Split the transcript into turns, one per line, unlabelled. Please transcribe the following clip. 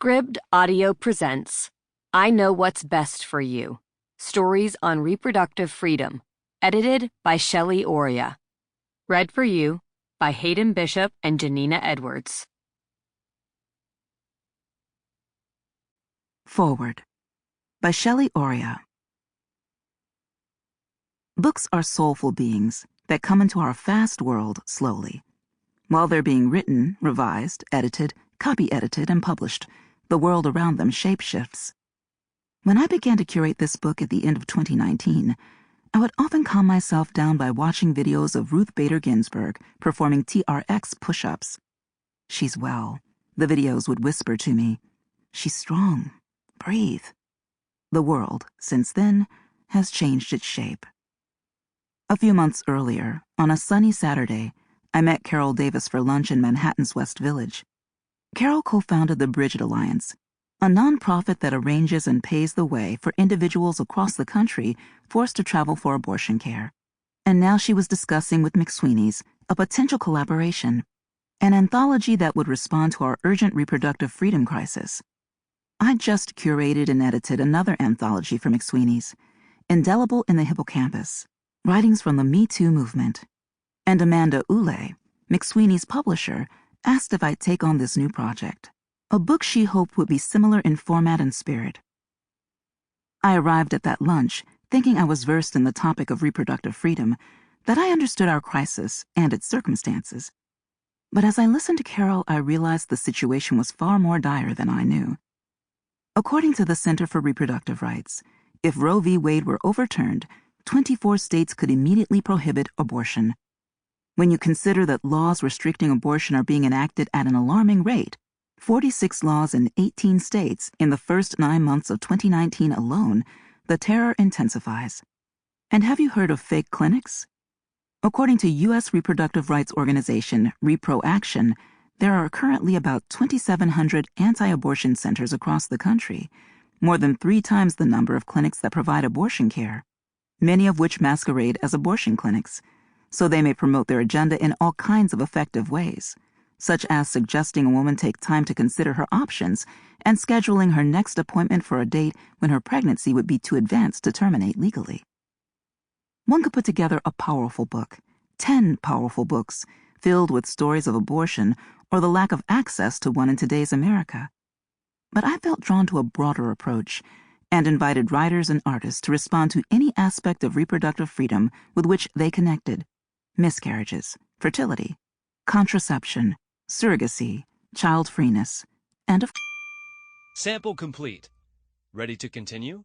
INAudio presents I Know What's Best for You, Stories on Reproductive Freedom, edited by Shelly Oria. Read for you by Hayden Bishop and Janina Edwards.
Forward by Shelly Oria. Books are soulful beings that come into our fast world slowly. While they're being written, revised, edited, copy-edited, and published, the world around them shapeshifts. When I began to curate this book at the end of 2019, I would often calm myself down by watching videos of Ruth Bader Ginsburg performing TRX push-ups. "She's well," the videos would whisper to me. "She's strong. Breathe." The world, since then, has changed its shape. A few months earlier, on a sunny Saturday, I met Carol Davis for lunch in Manhattan's West Village. Carol co-founded the Bridget Alliance, a nonprofit that arranges and pays the way for individuals across the country forced to travel for abortion care. And now she was discussing with McSweeney's a potential collaboration, an anthology that would respond to our urgent reproductive freedom crisis. I just curated and edited another anthology for McSweeney's, Indelible in the Hippocampus, writings from the Me Too movement. And Amanda Ule, McSweeney's publisher, asked if I'd take on this new project, a book she hoped would be similar in format and spirit. I arrived at that lunch thinking I was versed in the topic of reproductive freedom, that I understood our crisis and its circumstances. But as I listened to Carol, I realized the situation was far more dire than I knew. According to the Center for Reproductive Rights, if Roe v. Wade were overturned, 24 states could immediately prohibit abortion. When you consider that laws restricting abortion are being enacted at an alarming rate, 46 laws in 18 states in the first 9 months of 2019 alone, the terror intensifies. And have you heard of fake clinics? According to U.S. reproductive rights organization Reproaction, there are currently about 2,700 anti-abortion centers across the country, more than 3 times the number of clinics that provide abortion care, many of which masquerade as abortion clinics, so they may promote their agenda in all kinds of effective ways, such as suggesting a woman take time to consider her options and scheduling her next appointment for a date when her pregnancy would be too advanced to terminate legally. One could put together a powerful book, 10 powerful books, filled with stories of abortion or the lack of access to one in today's America. But I felt drawn to a broader approach and invited writers and artists to respond to any aspect of reproductive freedom with which they connected: miscarriages, fertility, contraception, surrogacy, child freeness, and
Sample complete. Ready to continue?